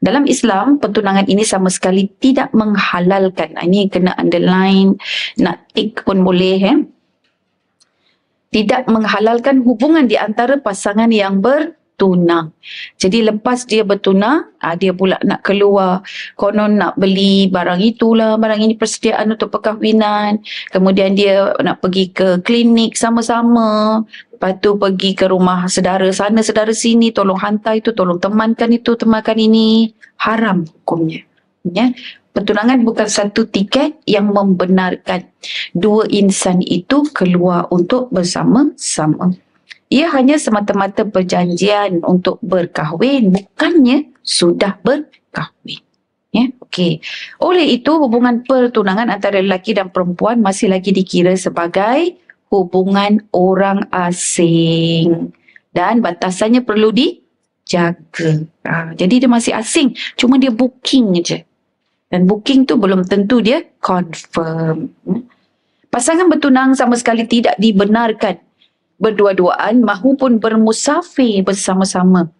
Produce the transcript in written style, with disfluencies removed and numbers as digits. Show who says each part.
Speaker 1: Dalam Islam, pertunangan ini sama sekali tidak menghalalkan. Ini kena underline, nak tick pun boleh. Tidak menghalalkan hubungan di antara pasangan yang bertunang. Jadi lepas dia bertunang, dia pula nak keluar, konon nak beli barang itulah, barang ini persediaan untuk perkahwinan. Kemudian dia nak pergi ke klinik sama-sama. Lepas tu pergi ke rumah saudara sana, saudara sini, tolong hantar itu, tolong temankan itu, temankan ini. Haram hukumnya. Ya. Pertunangan bukan satu tiket yang membenarkan dua insan itu keluar untuk bersama-sama. Ia hanya semata-mata perjanjian untuk berkahwin, bukannya sudah berkahwin. Ya, okey. Oleh itu, hubungan pertunangan antara lelaki dan perempuan masih lagi dikira sebagai hubungan orang asing. Dan batasannya perlu dijaga. Jadi dia masih asing, cuma dia booking je. Dan booking tu belum tentu dia confirm. Pasangan bertunang sama sekali tidak dibenarkan berdua-duaan mahupun bermusafir bersama-sama